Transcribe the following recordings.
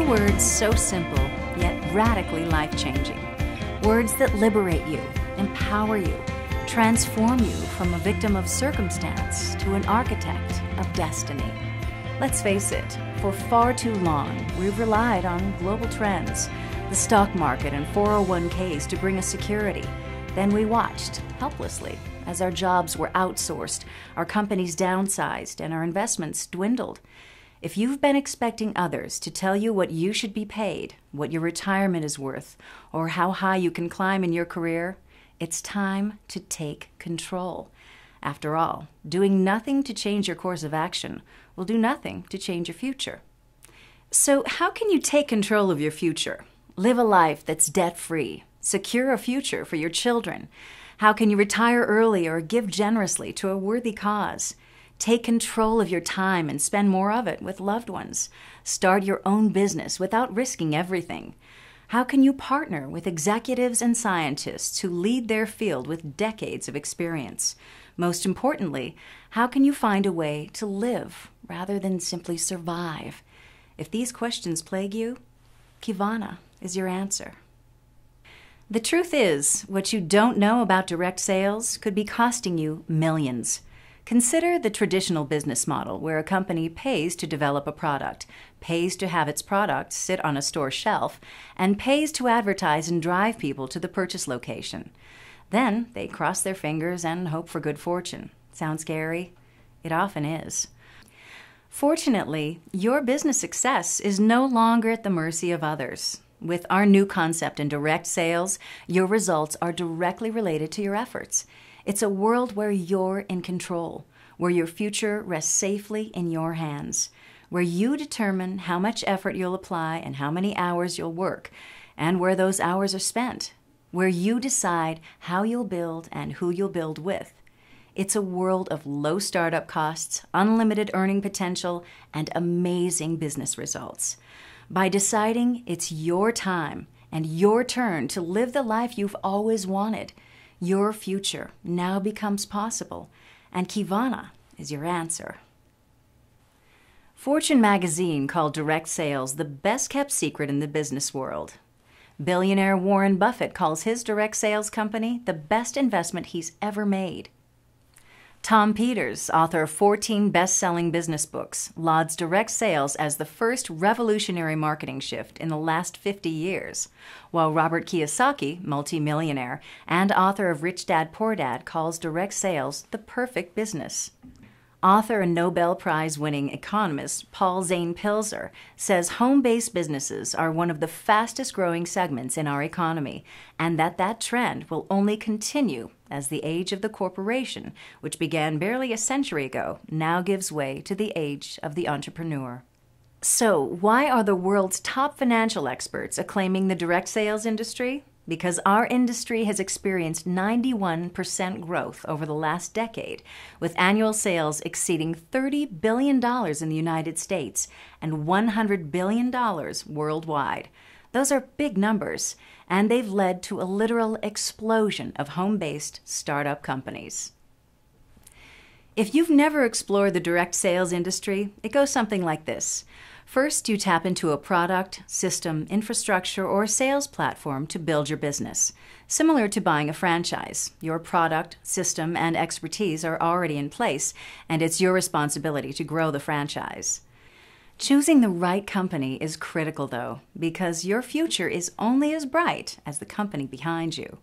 words so simple, yet radically life-changing. Words that liberate you, empower you, transform you from a victim of circumstance to an architect of destiny. Let's face it, for far too long, we've relied on global trends, the stock market and 401ks to bring us security. Then we watched, helplessly, as our jobs were outsourced, our companies downsized, and our investments dwindled. If you've been expecting others to tell you what you should be paid, what your retirement is worth, or how high you can climb in your career, it's time to take control. After all, doing nothing to change your course of action will do nothing to change your future. So how can you take control of your future? Live a life that's debt-free. Secure a future for your children. How can you retire early or give generously to a worthy cause? Take control of your time and spend more of it with loved ones. Start your own business without risking everything. How can you partner with executives and scientists who lead their field with decades of experience? Most importantly, how can you find a way to live rather than simply survive? If these questions plague you, Qivana is your answer. The truth is, what you don't know about direct sales could be costing you millions. Consider the traditional business model where a company pays to develop a product, pays to have its product sit on a store shelf, and pays to advertise and drive people to the purchase location. Then they cross their fingers and hope for good fortune. Sound scary? It often is. Fortunately, your business success is no longer at the mercy of others. With our new concept in direct sales, your results are directly related to your efforts. It's a world where you're in control, where your future rests safely in your hands, where you determine how much effort you'll apply and how many hours you'll work, and where those hours are spent, where you decide how you'll build and who you'll build with. It's a world of low startup costs, unlimited earning potential, and amazing business results. By deciding it's your time and your turn to live the life you've always wanted, your future now becomes possible, and Qivana is your answer. Fortune magazine called direct sales the best-kept secret in the business world. Billionaire Warren Buffett calls his direct sales company the best investment he's ever made. Tom Peters, author of 14 best-selling business books, lauds direct sales as the first revolutionary marketing shift in the last 50 years, while Robert Kiyosaki, multimillionaire, and author of Rich Dad Poor Dad, calls direct sales the perfect business. Author and Nobel Prize-winning economist Paul Zane-Pilzer says home-based businesses are one of the fastest-growing segments in our economy, and that trend will only continue as the age of the corporation, which began barely a century ago, now gives way to the age of the entrepreneur. So, why are the world's top financial experts acclaiming the direct sales industry? Because our industry has experienced 91% growth over the last decade, with annual sales exceeding $30 billion in the United States and $100 billion worldwide. Those are big numbers, and they've led to a literal explosion of home-based startup companies. If you've never explored the direct sales industry, it goes something like this. First, you tap into a product, system, infrastructure, or sales platform to build your business. Similar to buying a franchise, your product, system, and expertise are already in place, and it's your responsibility to grow the franchise. Choosing the right company is critical, though, because your future is only as bright as the company behind you.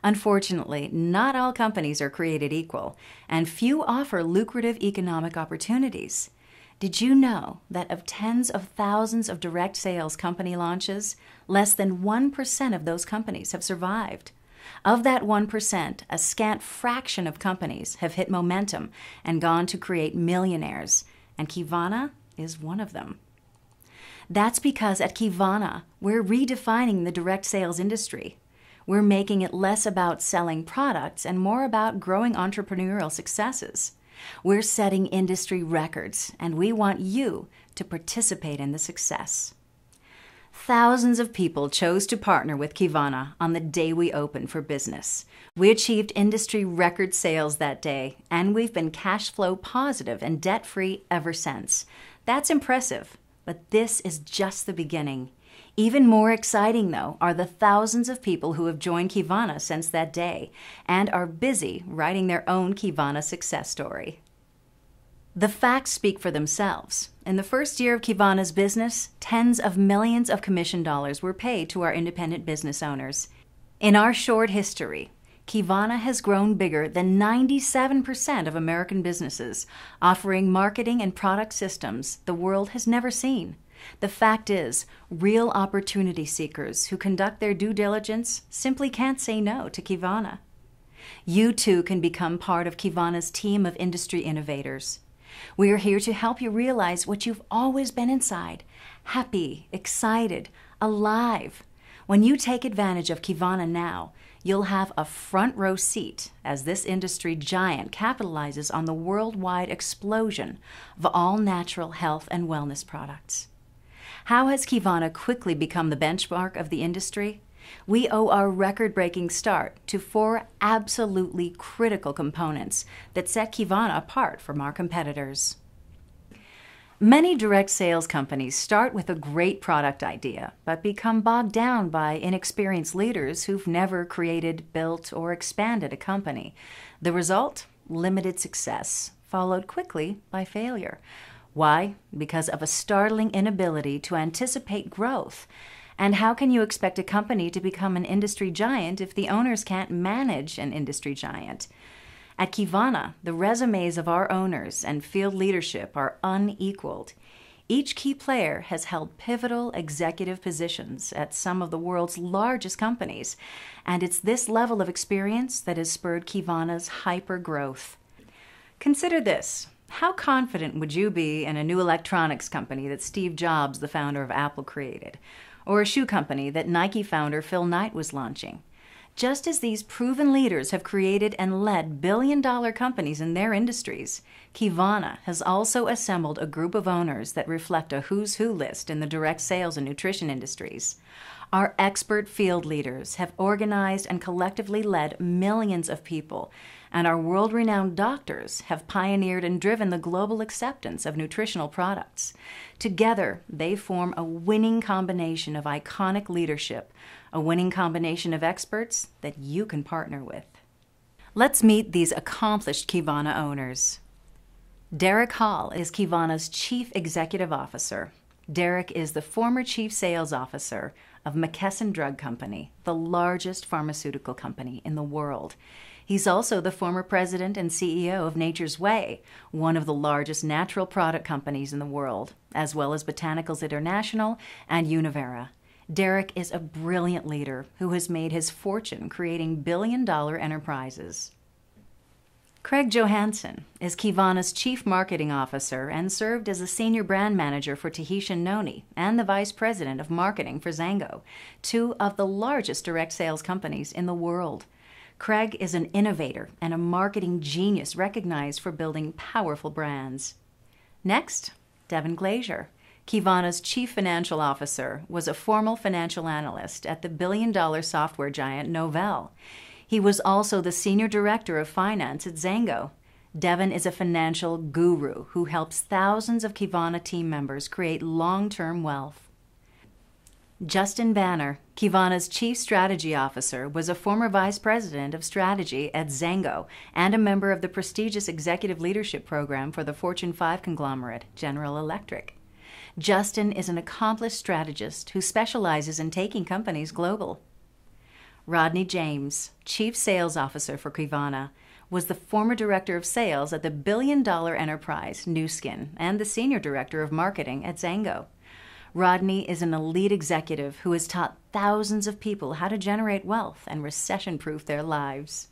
Unfortunately, not all companies are created equal, and few offer lucrative economic opportunities. Did you know that of tens of thousands of direct sales company launches, less than 1% of those companies have survived? Of that 1%, a scant fraction of companies have hit momentum and gone to create millionaires, and Qivana is one of them. That's because at Qivana, we're redefining the direct sales industry. We're making it less about selling products and more about growing entrepreneurial successes. We're setting industry records, and we want you to participate in the success. Thousands of people chose to partner with Qivana on the day we opened for business. We achieved industry record sales that day, and we've been cash flow positive and debt-free ever since. That's impressive, But this is just the beginning. Even more exciting, though, are the thousands of people who have joined Qivana since that day and are busy writing their own Qivana success story. The facts speak for themselves. In the first year of Qivana's business, tens of millions of commission dollars were paid to our independent business owners. In our short history, Qivana has grown bigger than 97% of American businesses, offering marketing and product systems the world has never seen. The fact is, real opportunity seekers who conduct their due diligence simply can't say no to Qivana. You too can become part of Qivana's team of industry innovators. We are here to help you realize what you've always been inside: happy, excited, alive. When you take advantage of Qivana now, you'll have a front row seat as this industry giant capitalizes on the worldwide explosion of all natural health and wellness products. How has Qivana quickly become the benchmark of the industry? We owe our record-breaking start to 4 absolutely critical components that set Qivana apart from our competitors. Many direct sales companies start with a great product idea, but become bogged down by inexperienced leaders who've never created, built, or expanded a company. The result? Limited success, followed quickly by failure. Why? Because of a startling inability to anticipate growth. And how can you expect a company to become an industry giant if the owners can't manage an industry giant? At Qivana, the resumes of our owners and field leadership are unequaled. Each key player has held pivotal executive positions at some of the world's largest companies, and it's this level of experience that has spurred Qivana's hyper-growth. Consider this. How confident would you be in a new electronics company that Steve Jobs, the founder of Apple, created? Or a shoe company that Nike founder Phil Knight was launching? Just as these proven leaders have created and led billion-dollar companies in their industries, Qivana has also assembled a group of owners that reflect a who's who list in the direct sales and nutrition industries. Our expert field leaders have organized and collectively led millions of people, and our world-renowned doctors have pioneered and driven the global acceptance of nutritional products. Together, they form a winning combination of iconic leadership, a winning combination of experts that you can partner with. Let's meet these accomplished Qivana owners. Derek Hall is Qivana's Chief Executive Officer. Derek is the former Chief Sales Officer of McKesson Drug Company, the largest pharmaceutical company in the world. He's also the former president and CEO of Nature's Way, one of the largest natural product companies in the world, as well as Botanicals International and Univera. Derek is a brilliant leader who has made his fortune creating billion-dollar enterprises. Craig Johansson is Qivana's Chief Marketing Officer and served as a Senior Brand Manager for Tahitian Noni and the Vice President of Marketing for Zango, 2 of the largest direct sales companies in the world. Craig is an innovator and a marketing genius recognized for building powerful brands. Next, Devin Glazier, Qivana's Chief Financial Officer, was a former financial analyst at the billion-dollar software giant Novell. He was also the Senior Director of Finance at Zango. Devin is a financial guru who helps thousands of Qivana team members create long-term wealth. Justin Banner, Qivana's Chief Strategy Officer, was a former Vice President of Strategy at Zango and a member of the prestigious Executive Leadership Program for the Fortune 5 conglomerate, General Electric. Justin is an accomplished strategist who specializes in taking companies global. Rodney James, Chief Sales Officer for Qivana, was the former Director of Sales at the billion-dollar enterprise Nu Skin and the Senior Director of Marketing at Zango. Rodney is an elite executive who has taught thousands of people how to generate wealth and recession-proof their lives.